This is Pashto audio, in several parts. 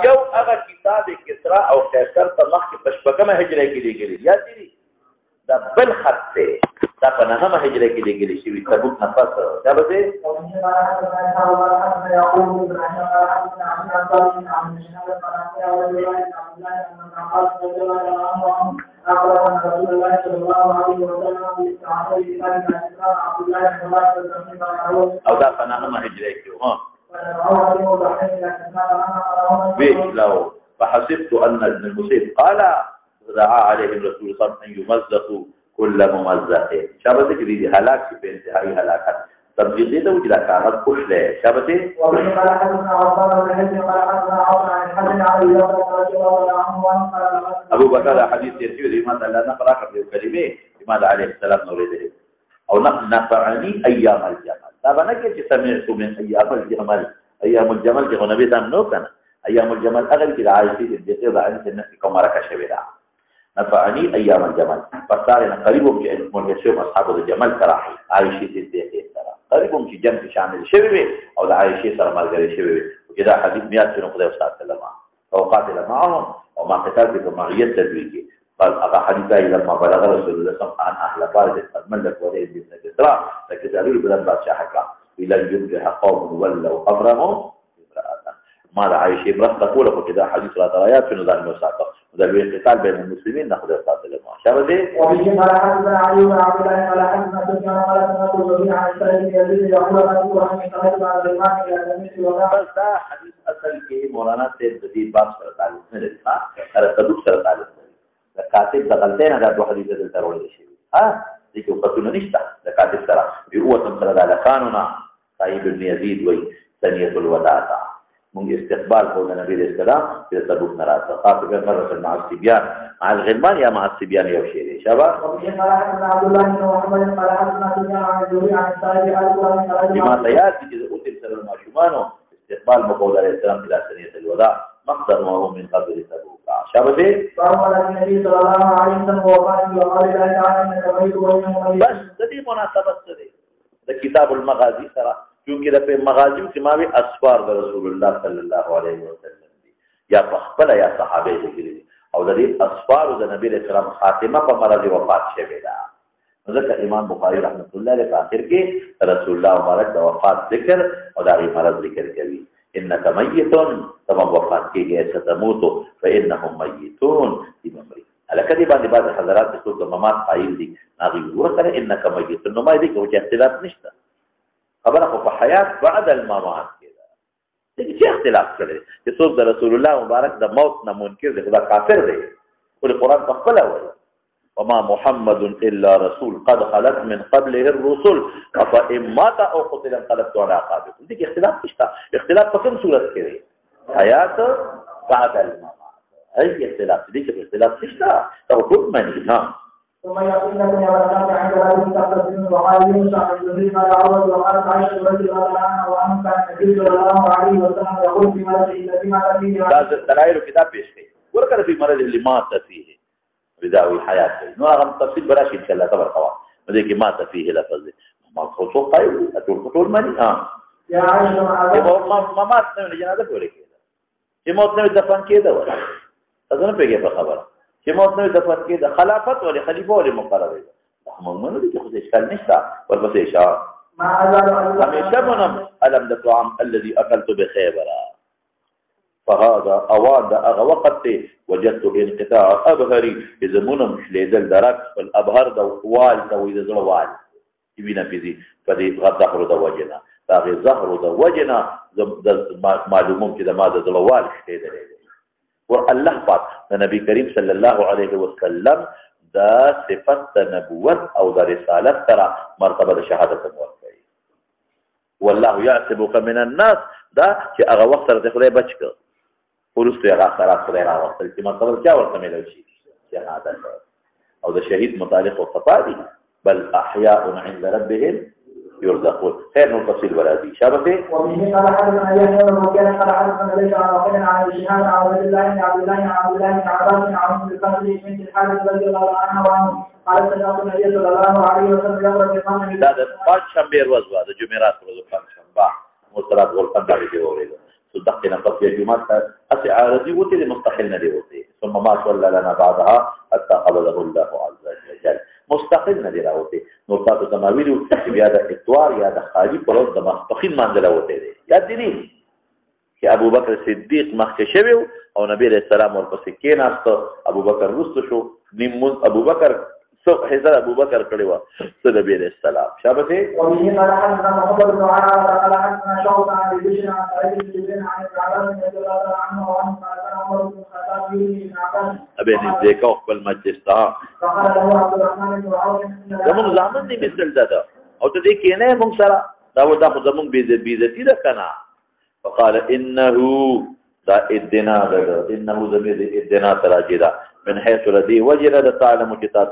یو هغه کتاب کسرا او قیصر ته مخکې په شپږمه هجره کې لېږلي یا دي دا بل خط دی دا په نهمه هجره کې لېږلی شوي تبوک نه پس دا به دی او دا په نهمه هجره کې ویلو فحسبت ان ابن المسيب قال دعا عليهم رسول الله ان يمزقوا كل ممزق شابه کې دي هلاک په انتهایی هلاکت تبلیغ دې ته چې دا کاغذ خوش دی شابه دې ابو بکر حدیث یې دی ما الله نه قرأ کړو کلمه امام عليه السلام نو لري او نفعني ايام الجمل دا باندې چې سمعت من ايام الجمل ايام الجمل چې نبی دام نو کنه ايام الجمل اغل کې عائشه دې ته د انس کومه کا شوی دا نفعني ايام الجمل فصارنا قريبهم چې مرګشو اصحاب الجمل تراحي عائشه دې سره قريبهم چې جنت شامل شوی او د عائشه سره ملګری شوی او دا حدیث میات نو خدای استاد سلام او قاتل معهم او ما قتال بمعيه تدويجي قال أبا حديثة لما بلغ رسول الله صلى الله عليه وسلم عن أهل فارس قد ملك وليد بن كسرى فكذلك بلد بادشاح حكا إلى ينجح قوم ولوا أمرهم امرأة ماذا عايشة امرأة تقول وكذا حديث لا ترايات في نظام المساقة وذا القتال بين المسلمين نأخذ الصلاة لما شابه وبه قال حدثنا علي بن عبد الله قال حدثنا سفيان قال سمعت الزهري عن سعيد بن يزيد يقول رسول الله صلى الله عليه وسلم إلى النبي وقال بس دا حديث أصل کې مولانا سے جدید باب سره تعلق نه لري ها سره صدوق سره تعلق د کاتب د غلطۍ نه دا دوه حدیث دلته راوړل شي ها دې کې وختونه نشته د کاتب سره یو تم سره د قانونا صاحب ابن یزید وای ثنیه الوداع موږ استقبال کو د نبی رسول الله په تبوک نه راځه خاطر مره مع الصبيان مع الغلمان یا مع الصبيان یو شی دی شابه عبد الله بن محمد قال حدثنا سفيان عن الزهري عن سعيد لما تيات چې د اوتل سره ماشومانو استقبال مقول علیه السلام الى ثنیه الوداع مقدر وهو من قبل تبوك شابه فقال النبي صلى الله عليه وسلم وقال الله تعالى انك ميت وانهم بس دې مناسبت سره د کتاب المغازي سره چونکه د مغازي کې ماوي اسفار د رسول الله صلی الله علیه وسلم دي یا خپل یا صحابه دي او د دې اسفار د نبی رسول الله خاتمه په مرض وفات شوه دا ځکه امام بخاری رحمۃ اللہ علیہ په اخر کې رسول الله مبارک د وفات ذکر او د مرض ذکر کوي انك ميت تم وفات کېږي ستموت فانهم ميتون بممري على کدی باندې بعض حضرات څو د ممات قائل دي هغه ورته انك ميت نو ما دي کوم اختلاف نشته خبره په حیات بعد الممات کېده دغه چې اختلاف کړي چې څوک د رسول الله مبارک د موت نه منکر دي خدا کافر دی او قرآن په خپل وایي وما محمد الا رسول قد خلت من قبله الرسل افان مات او قتل انقلبت على عقابكم دي اختلاف نشته اختلاف په کوم صورت کې دی حیات بعد الممات اي اختلاف دي چې اختلاف نشته او ټول معنی ها ثم يقولون يا رب عند ربك تقدم وقال يونس عن الزهري قال عروة وقال عائشة رضي الله عنها وعنه كان النبي صلى الله عليه وسلم يقول في مرضه الذي مات فيه هذا دلائل كتاب پیش کړي ورکړه په مرض اللي مات فيه بداوي الحياة نو هغه تفصیل براشي ان شاء الله تبارك الله دې کې مات فيه لفظ ما خصو قایل ټول معنی ها يا عائشة ما مات نه جنازه کوي چې موت نه دفن کېده ولا تاسو نه پیږي په خبره چې موت نه دفن کېده خلافت ولې خلیفہ ولې مقرر دی هم منو دي چې خو اشکال نشته ورپسې اشاره ما ازال همیشه منم الم الطعام الذي اكلت بخيبر فهذا اوان هغه وخت وجدت انقطاع ابهري اذا منم شلیدل درک الابهر د وال د وې د وال وینه پیږي په دې غدخر د وجنا دا غي زهر د وجنا معلومم چې د ماده د وال شلیدل ور الله پاک د نبی کریم صلی الله علیه وسلم دا صفت نبوت او د رسالت سره مرتبه د شهادت ورکړي والله يعصبك من الناس دا چې هغه وخت سره خدای بچ کړ ورسته هغه سره خدای راوستل چې مطلب څه ورته ملو شي شهادت او د شهید متعلق او صفادي بل احياء عند ربهم يرزقون خير من تفصيل ولادي شابته ومن قال حدثنا يحيى بن بكير قال حدثنا ليس عن وقيل عن الشهاد عن عبد الله بن عبد الله بن عبد الله بن عباس بن عمرو بن القاسم بن الحارث رضي الله عنه وعنه قال سمعت النبي صلى الله عليه وسلم يقرأ في المنام هذا پنج شنبه ورځ د جمعرات ورځ پنج شنبه مسترات غرفه باندې اورېده صدقت نفس يا جماعه اسي عارضي وتي مستحيل ندي وتي ثم ما صلى لنا بعدها حتى قبضه الله عز وجل مستقل ندي راوتي نو تاسو ته ما ویلو چې بیا د اتوار یا د خالی پروت د مستقل منځله وته دي یاد دي چې ابو بکر صدیق مخکې شوی او نبی رسول الله ورپسې کېناست ابو بکر وروسته شو نیم ابو بکر حضرت ابو بکر کړي وا صلی الله علیه وسلم شابه وبه قال حدثنا محمد بن عمر قال حدثنا شعبة عن بشر عن سعيد بن جبير عن العباس رضي الله عنه وعن عمر بن الخطاب بن عباس ابي دې کو خپل مجلس ته فقال له عبد الرحمن بن عوف زمون ځامن دې مثل ده او ته دې کې نه مونږ سره دا خو زمون بیزتی ده کنه فقال انه دا ادنا ده انه زمید ادنا تراجدا من حيث الذي وجد تعلم كتاب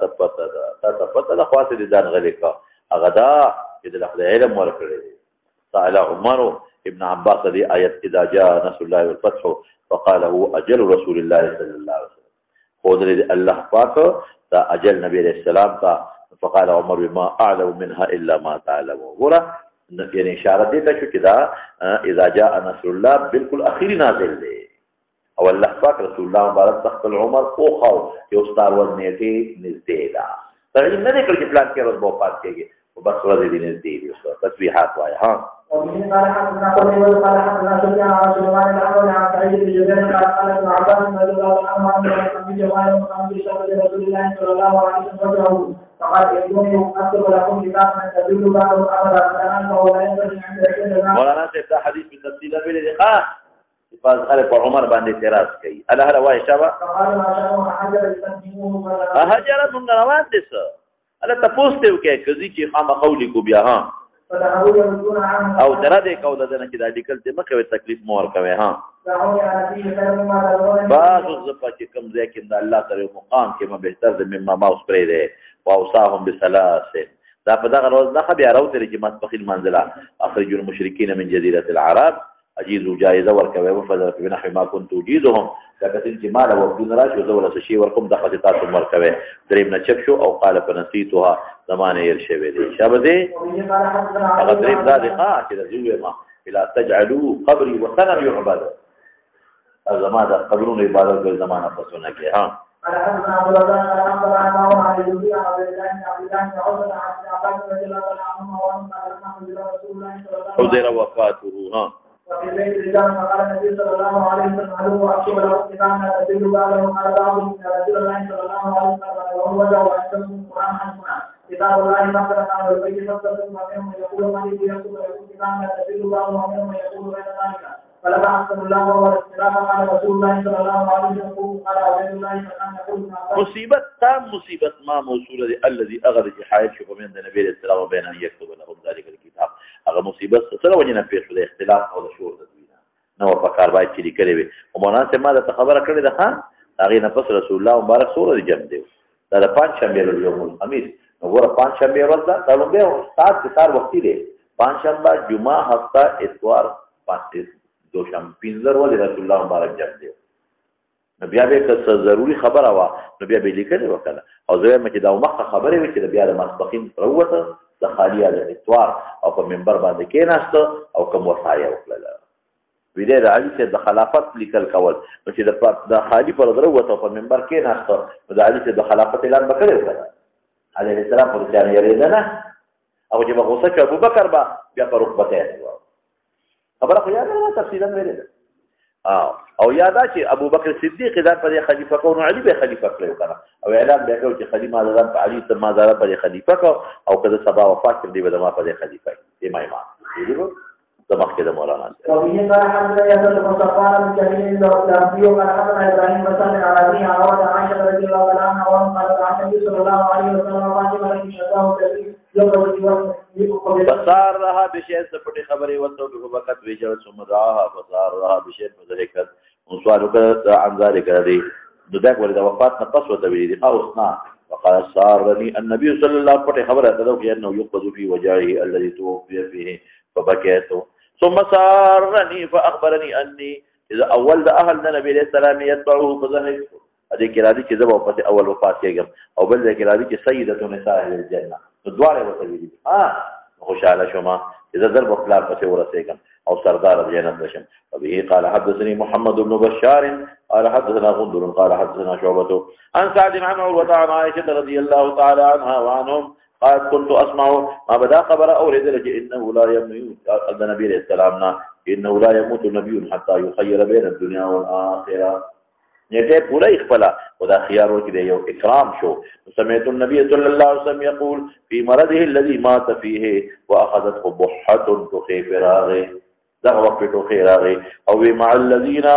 تفتد خاص ځان غلي کا اغدا اذا الاخذ علم ورکړي سأل عمر ابن عباس دي آيات اذا جاء نصر الله والفتح فقال هو اجل رسول الله صلى الله عليه وسلم خود الله پاک تا اجل نبی علیہ السلام کا فقال عمر بما اعلم منها الا ما تعلم ورا يعني اشاره دي ته چې دا اذا جاء نصر الله بالکل اخیری نازل دی او الله پاک رسول الله مبارک تخل عمر او خو یو ستار وزنیتی نزدې دا ترې نه دې کړ چې پلان کې ورځ بو پات کېږي او بس ورځ دې نزدې دي او تسبیحات وای ها ومن قال حدثنا قتيبة قال حدثنا سفيان عن سليمان الأحول عن سعيد بن جبير قال ابن عباس رضي الله عنه عن ابي جمال وعن شهر رسول الله صلى الله عليه وسلم فقال اني اكتب لكم كتابا تدل بعض الامر على انه لا ينبغي عند رسول مولانا صاحب دا حدیث په تفصیل ویل دي فاز خلق عمر باندې اعتراض کوي الا هلا وای شابه هاجر من روان دي څه الا تاسو ته کې کزي چې خامہ قولي کو بیا ها او تر دې کو دنه چې د لیکل ته مکه تکلیف مور کوي ها بعض الزفا چې کوم ځای کې د الله تعالی مقام کې ما بهتر د مما ما اوس پرې ده واوصاهم بثلاث دا په دغه روز نه بیا راوته چې مسبخین منزله اخرج المشرکین من جزيره العرب اجيزوا جائزه ورکوي وفضل بنحو ما كنت اجيزهم لكن انت ما لو بدون راش ولا شيء وركم دخلت تاسو ورکوي دریم نه چک شو او قال فنسيتها زمانه يرشوي دي شابه هغه دریم دا دقه چې زوی ما بلا تجعلوا قبري وثنا يعبد زمانه قبرون عبادت په زمانه پسونه کې ها حضر وفاته ها وفي بيت الرجال فقال النبي صلى الله عليه وسلم هلو اكتب له كتابا تدل بعده على بعض من رسول الله صلى الله عليه وسلم وهو وجه وانتم القران حسنا كتاب الله مثلا عن البيت فصلتم ومنهم يقول ما لي يكتب له كتابا تدل بعده ومنهم يقول غير ذلك فلما احسن الله والاختلاف قال رسول الله صلى الله عليه وسلم قال عبد الله فكان يقول مصيبه تام مصيبه ما موصوله الذي اغرج حائل شوف من النبي صلى الله عليه وسلم بين ان يكتب لهم ذلك الكتاب هغه مصیبت سره ونی نه پیښ د اختلاف او د شور د دوی نه نو په کار باید چې لیکلې وي او مولانا ته ما د خبره کړې ده ها هغه نه پس رسول الله مبارک سورہ جمع دی دا د پنځ شنبه یوم الخميس نو ګوره پنځ شنبه ورځ دا لومبه سات کار وختي دی پنځ شنبه جمعه هفته اتوار پاتې دوشنبه پنځر ولې رسول الله مبارک جمع دی نو بیا به که ضروری خبره وا نو بیا به لیکلې وکړه او زه مې دا مخه خبره وي چې بیا د مسبقین پروته د خالیه د اتوار او په منبر باندې کېناست او کوم وصایا وکړه ویډه د علي چې د خلافت لیکل کول نو چې د خالی پر دروته په منبر کېناست نو د علي چې د خلافت اعلان وکړ عليه السلام پر ځان یې نه او چې بغوسه چې ابو بکر با بیا په رکبته خبره خو یاد نه تفصیلا ویل او یادا چې ابو بکر صدیق ځان په خلیفہ کو نو علي به خلیفہ کړو کنه او اعلان به کړو چې خلیفہ ځان په علي ته ما ځان په خلیفہ کو او کله سبا وفات کړ دی به ما په خلیفہ امام دیغه زمخ کې د مولانا وبه قال حدثنا يزيد بن صفوان الجليل الأنبي قال حدثنا إبراهيم بن سعد عن أبيه عن عائشة رضي الله عنها قالت عن النبي صلى الله عليه وسلم فاطمة بنت شتاه بصار رها بشيء سپټي خبري وته په وخت ویجل سمراها بصار رها بشيء مذکر سوالو کړه عن ذلك دي دغه ولې د وفات نه پس وته ویلي او اسنا وقال صارني النبي صلى الله عليه وسلم خبره ده انه يقبض في وجهه الذي توفي فيه فبكيت ثم صارني فاخبرني اني اذا اول ده اهل النبي عليه السلام يتبعه فذهب هذه كرادي چې زه په اول وفات کېږم او بل ذکر راځي چې سیدة نساء الجنه دواره وته ویلي خوشاله شوما اذا ضرب خلاف پسې ورسېږم او سردار جنت بشم. وبه قال حدثني محمد بن بشار قال حدثنا غندر قال حدثنا شعبة عن سعد عن عروة عن عائشة رضي الله تعالى عنها وعنهم قالت كنت اسمع ما بدا خبر اورد لك انه لا يموت النبي عليه السلام انه لا يموت نبي حتى يخير بين الدنيا والاخره. نیټه پورا اخفلا خدا خيار ورکړي یو اکرام شو. سمعت النبي صلى الله عليه وسلم يقول في مرضه الذي مات فيه واخذته بحة تخيف راغه ده وقت تخيف راغه او مع الذين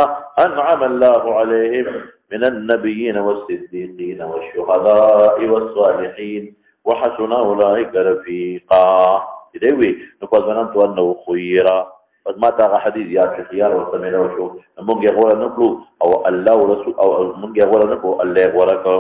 انعم الله عليهم من النبيين والصديقين والشهداء والصالحين وحسن اولئك رفيقا. دې وی نو په ځان ته نو خيرا پس ما تا حدیث یاد کړ خيار ورته ملو شو موږ یې غوړ نه کړو او الله ورسول او موږ یې غوړ نه کړو الله غوړ کړ.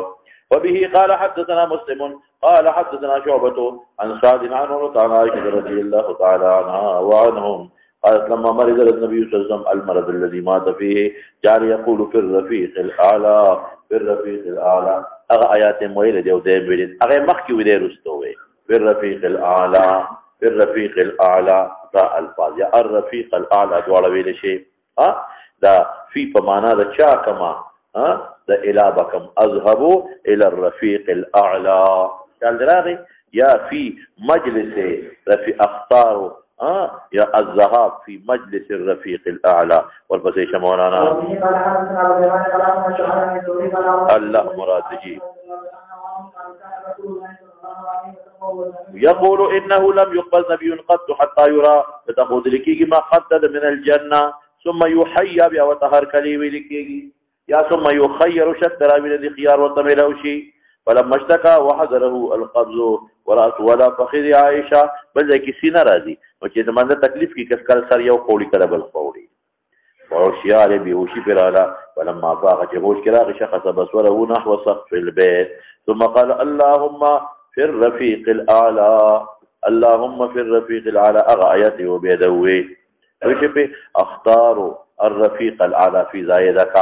وبه قال حدثنا مسلم قال حدثنا شعبة عن سعد عن عائشة رضي الله تعالى عنها وعنهم قالت لما مرض النبي صلى الله عليه وسلم المرض الذي مات فيه جعل يقول في الرفيق الاعلى في الرفيق الاعلى. هغه آیات مویل دی او دې ویل هغه مخکې ویل رستوي في الرفيق الاعلى في الرفيق الاعلى دا الفاظ یا الرفيق الاعلى دواړه ویل شي. دا في په معنا د چا کما دا الى بكم اذهبوا الى الرفيق الاعلى قال دراغي يا في مجلس رفيق اختاروا يا الذهاب في مجلس الرفيق الاعلى والبسيش مولانا الله مراد جي يقول انه لم يقبل نبي قط حتى يرى بتاخذ لكيږي ما قدد من الجنه ثم يحيى بها وتهر كلي لكيږي يا ثم يخير شتر من الخيار وتملوشي. فلما اشتكى وحضره القبض وراس ولا فخذ عائشه بل ذي سینه راځي نو چې زمانه تکلیف کې کس کله سر یو قولی کړه بل قولی وشيار بهوشي برالا. فلما فاق جبوش كراغ شخص بصوره نحو سقف البيت ثم قال اللهم في الرفيق الاعلى اللهم في الرفيق الاعلى. اغايته وبيدوي وشبه اختار الرفيق الاعلى في زايدك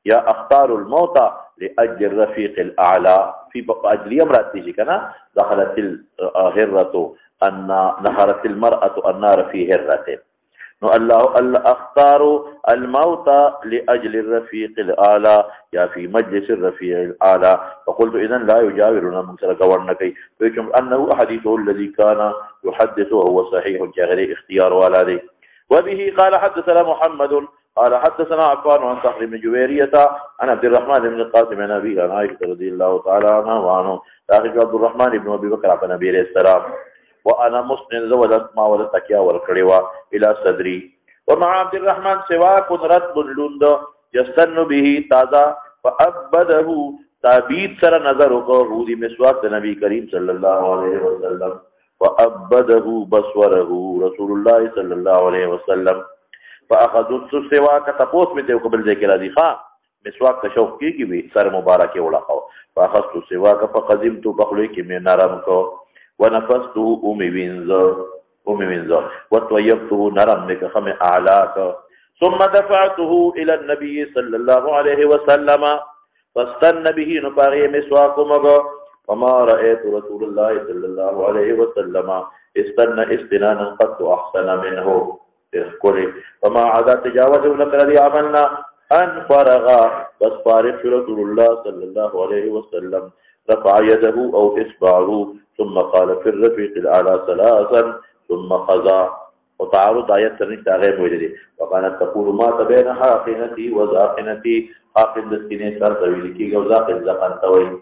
يا اختار الموت لاجل الرفيق الاعلى في اجل امرأة تيجي كنا دخلت الهرة ان نهرت المرأة النار في هرة نو الله اختار الموت لاجل الرفيق الاعلى يا في مجلس الرفيق الاعلى. فقلت اذا لا يجاورنا من سرقورنكي فيكم انه حديثه الذي كان يحدث وهو صحيح جاهلي اختيار والدي. وبه قال حدثنا محمد قال حدثنا عفان عن صخر بن جويرية عن عبد الرحمن بن القاسم عن أبيه عن عائشة رضي الله تعالى عنها وعنه داخل عبد الرحمن بن أبي بكر عن النبي عليه السلام وأنا مسند ولدت ما ولدت يا وركروا إلى صدري ومع عبد الرحمن سواك رتب لند يستن به تازا فأبده تابيد سر نظرك هودي مسواك النبي كريم صلى الله عليه وسلم فأبده بصوره رسول الله صلى الله عليه وسلم. فاخذت السواك تپوس میں ته قبل ذکر راضی خان مسواک کا شوق کی بھی سر مبارک وڑاو. فاخذت السواك فقدمت بخلوك من نرم کو ونفسته امي وينزر وطيبته نرم لك خم اعلاك ثم دفعته الى النبي صلى الله عليه وسلم فاستن به نباغي مسواك مغا. وما رأيت رسول الله صلى الله عليه وسلم استن استنانا قد احسن منه فما عدا تجاوزه لك الذي عملنا ان فرغا بس فارغ رسول الله صلى الله عليه وسلم رفع يده او اصبعه ثم قال في الرفيق الاعلى ثلاثا ثم خزا. وتعارض آيات ترنيك تاغير موجودة وكانت تقول ما تبين حاقنتي وزاقنتي حاقن دستيني سر طويلكي وزاقن زقن طويل.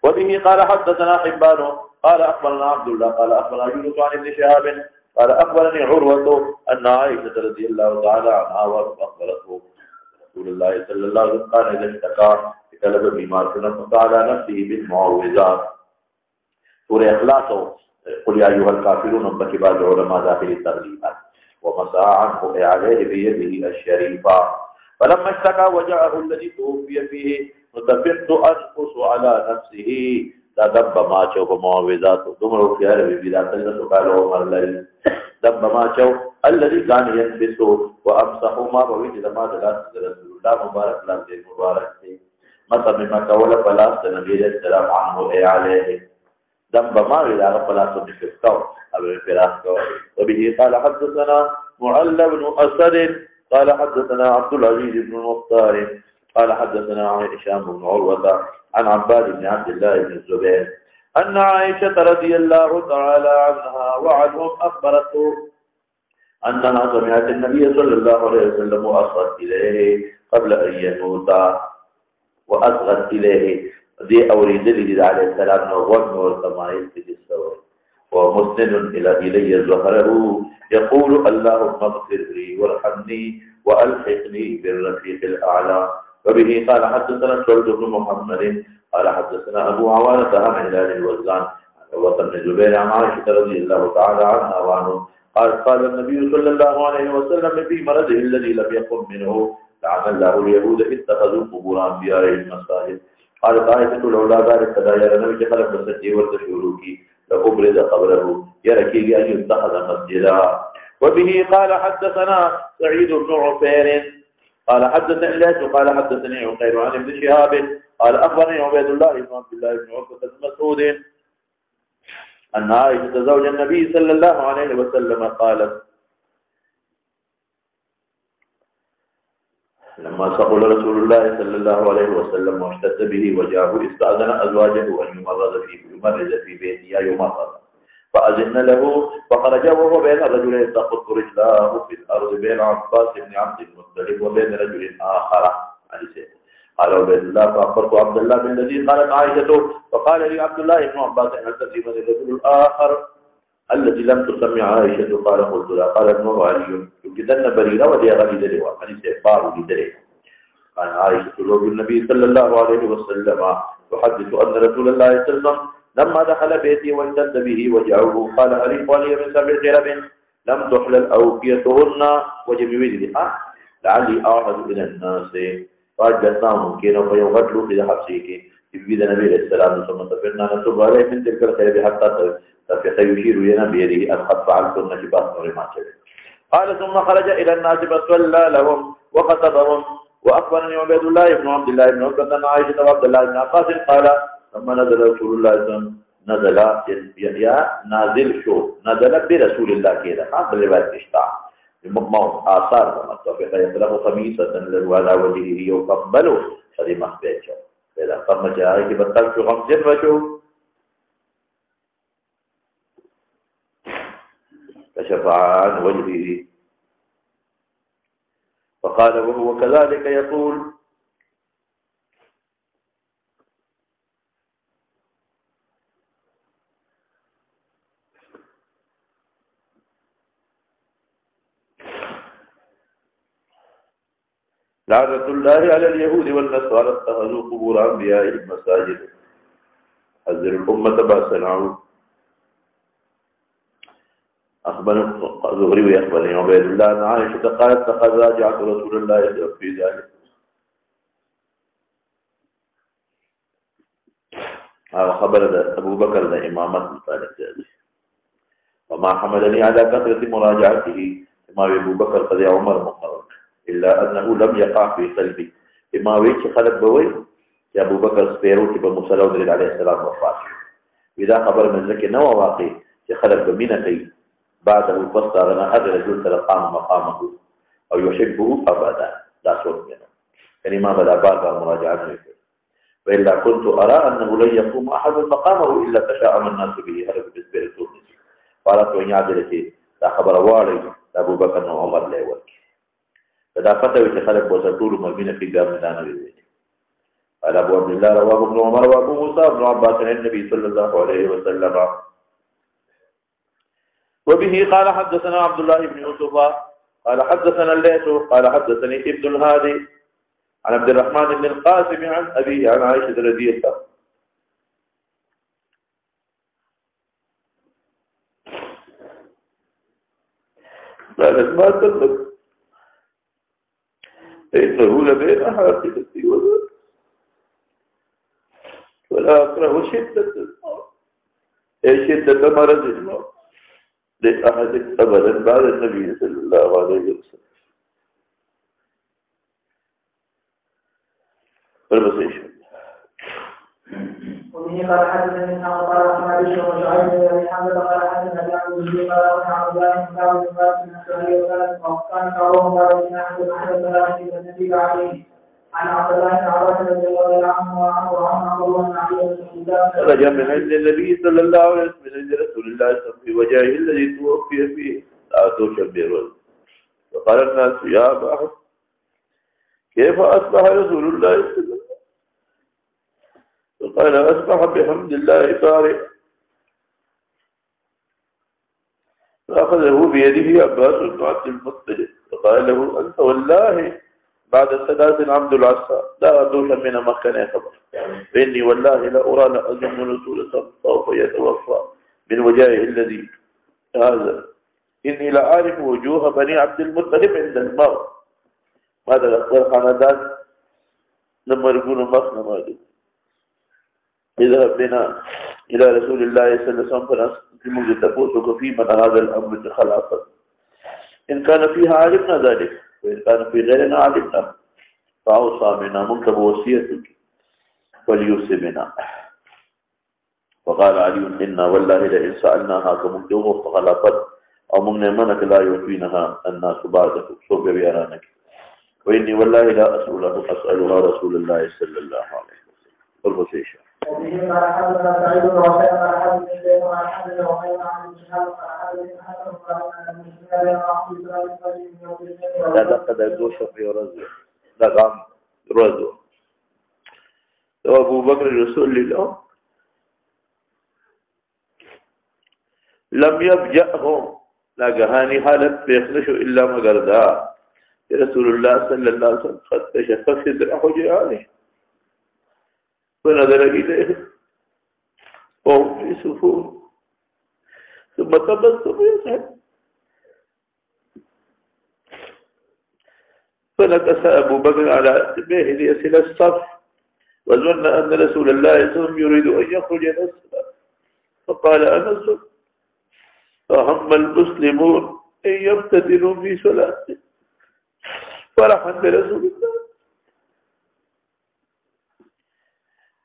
وبه قال حدثنا حبان قال اخبرنا عبد الله قال اخبرنا يونس عن ابن شهاب قال أخبرني عروة أن عائشة رضي الله تعالى عنها وأخبرته رسول الله صلى الله عليه وسلم قال إذا اشتكى بطلب بما فنفق على نفسه بالمعوذات. سورة إخلاص قل يا أيها الكافرون بكبار العلماء داخل التغليبات ومسعى عنه عليه بيده الشريفة. فلما اشتكى وجعه الذي توفي فيه نتفقت أنقص على نفسه دب ما چو بمعوذات دمر خيار ببدات الله قالوا عمر لل دب ما چو الذي كان ينبس وامسح ما بويت لما دلات رسول الله مبارك الله مبارك مثلا مما قول فلاس النبي صلى الله عليه وسلم عليه دم بما إلى رب لا تنفقه أبو فراقه. وبه قال حدثنا معل بن أسد قال حدثنا عبد العزيز بن المختار قال حدثنا هشام بن عروة عن عباد بن عبد الله بن الزبير أن عائشة رضي الله تعالى عنها وعنهم أخبرته أنها سمعت النبي صلى الله عليه وسلم وأصغت إليه قبل أن يموت وأصغت إليه دي أوريد لي عليه السلام نوغن والتمايز في السور ومسند إلي زهره يقول اللهم اغفر لي وارحمني وألحقني بالرفيق الأعلى. وبه قال حدثنا سعد بن محمد قال حدثنا أبو عوانة عن هلال الوزان عن عروة بن الزبير عن عائشة رضي الله تعالى عنها وعنه قال النبي صلى الله عليه وسلم في مرضه الذي لم يقم منه لعن الله اليهود اتخذوا قبور أنبيائهم مساجد. قالت عائشة لولا ذلك لا يرى نبي خلق مسجد ورتشوروكي لأبرز قبره يركي أن يتخذ مسجدا. وبه قال حدثنا سعيد بن عفير قال حدثني الليث قال حدثني عقيل عن ابن شهاب قال أخبرني عبيد الله بن عبد الله بن عتبة بن مسعود أن عائشة زوج النبي صلى الله عليه وسلم قالت لما سقل رسول الله صلى الله عليه وسلم واشتد به وجاءه استأذن أزواجه أن يمرض في بيته يمرض فأذن له فخرج وهو بين رجلين تخط رجلاه في الأرض بين عباس بن عبد المطلب وبين رجل آخر قال عبيد الله فأخبرت عبد الله بالذي قالت عائشة فقال لي عبد الله بن عباس هل تدري من الرجل الآخر الذي لم تسمع عائشة قال قلت لا قال ابنه علي يجدن بريرة ودي غلي دلوا حديث بار لدلوا. قال عائشة زوج النبي صلى الله عليه وسلم تحدث أن رسول الله صلى الله عليه وسلم لما دخل بيتي واشتد به وجعه قال أريق ولي من 7 جرب لم تحلل أوكيتهن وجبويدها لعلي أعهد إلى الناس فأجلسنا ممكن فيغدلوا في حبسيك يبيد النبي عليه السلام ثم سفرنا نتوب عليه من تلك الخير حتى فيشير إلينا بيده أن قد فعلتن جبات ورما قال ثم خرج إلى الناس فصلى لهم وخطبهم. وأخبرني عبيد الله بن عبد الله بن عتبة أن عائشة وعبد الله بن عباس قال لما نزل رسول الله صلى الله عليه وسلم نزل نازل شو نزل برسول الله كذا هذا الرواية اشتاع موت آثار مطفقة يطلق خميسة على وجهه يقبله خدمة بيته فإذا قام جاء بطل شو خمسين وشو كشف عن وجهه فقال وهو كذلك يقول لعنة الله على اليهود والنصارى اتخذوا قبور أنبيائهم مساجد حذر الأمة ما صنعوا. أخبر الزهري ويخبرني عبيد الله أن عائشة قالت لقد راجعت رسول الله في ذلك خبر أبو بكر إمامة مطالب ذلك وما حملني على كثرة مراجعته ما أبو بكر قد عمر مقرر إلا أنه لم يقع في قلبي بما ويش خلق بوي يا أبو بكر سبيرو كبا مسلود عليه السلام وفاته وإذا خبر من ذلك نوى واقع خلق بمينتي بعده فاستغنى هذا الرجل تلقام مقامه أو يحبه أبدا لا صوت منه كلمة بلا بارك مراجعة وإلا كنت أرى أنه لن يقوم أحد مقامه إلا تشاءم الناس به هذا بالنسبة للتونسي قالت وإن عدلتي لا خبر واري أبو بكر وعمر لا يوكي فدا فتوى خلق وسطول مرمين في قام دانا بالبيت. قال أبو عبد الله رواه ابن عمر وأبو موسى بن عباس عن النبي صلى الله عليه وسلم. وبه قال حدثنا عبد الله بن يوسف قال حدثنا الليث قال حدثني ابن الهادي عن عبد الرحمن بن القاسم عن أبيه عن عائشة رضي الله قالت ما تطلق فإنه لبين حاقدتي ولا أكره شدة الموت أي شدة مرض الموت لأحد أبدا بعد النبي صلى الله عليه وسلم. وبه قال حدثني اسحاق قال اخبرني بشر وشعيب بن حمزه قال حدثنا جابر بن زيد قال عن عبد الله بن كعب بن مالك بن اسرائيل وكان كعبهم قال ان احد ثلاثه فنزل عليه عن عبد الله بن عباس رضي الله عنه وعن عمرو بن عبد الله خرج من عند النبي صلى الله عليه وسلم من عند رسول الله صلى الله عليه وسلم في وجهه الذي توفي فيه لا تشبه. فقال الناس يا أبا حفص كيف أصبح رسول الله صلى الله عليه وسلم؟ فقال أصبح بحمد الله طارئ. فأخذه بيده عباس بن عبد المطلب فقال له أنت والله بعد 3 عبد العصا لا أدوش من مكان خبر فإني والله لا أرى لأظن رسول سوف يتوفى من وجهه الذي هذا إني لا أعرف وجوه بني عبد المطلب عند الموت. ماذا الأخبار خاندان لما يقولوا مخنا ماذا اذهب بنا إلى رسول الله صلى الله عليه وسلم فنسلمه تفوتك في من هذا الأمر خلاصا إن كان فيها علمنا ذلك وإن كان في غيرنا علمنا فأوصى منا منك بوصيتك وليوصي بنا. فقال علي إنا والله لئن سألناها كمكتوب فغلطت أو من منك لا يوفينها الناس بعدك صوب بيرانك وإني والله لا أسألها رسول الله صلى الله عليه وسلم. الغسيشة وبه قال حدثنا سعيد بن وسائل قال حدثني زيد قال حدثني وغير عن الشهاب قال حدثني حسن قال ان المسلمين لا يعصي ذلك فجر يوم الاثنين لا تقدر دوشه في رزق لا قام رزق أبو بكر رسول الله لم يفجأهم لا جهاني حالت بيخلش إلا مقردا رسول الله صلى الله عليه وسلم فتش فصدره جعله فنظر إليه وهم في صفوف ثم تبسم يسعد فنكس أبو بكر على عتبيه ليصل الصف وظن أن رسول الله صلى الله عليه وسلم يريد أن يخرج نسلا فقال أنس فهم المسلمون أن يفتتنوا في صلاته فرحا برسول الله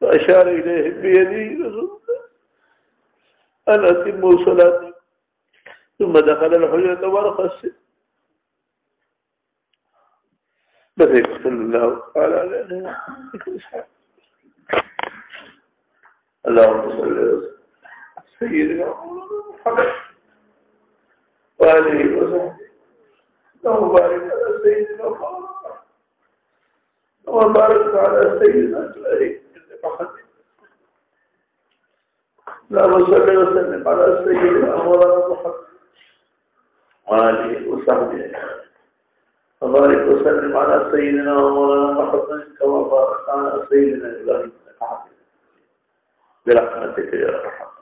فأشار إليهم بيده رسول الله أن أتموا صلاتي ثم دخل الحجرة ورخص بذلك صلى الله عليه وسلم اللهم صل وسلم سيدنا محمد وآله وسلم اللهم بارك على سيدنا محمد وبارك على سيدنا محمد اللهم صل وسلم على سيدنا مولانا محمد وآله وصحبه وبارك وسلم على سيدنا ومولانا محمد كما باركت على سيدنا إبراهيم برحمتك يا أرحم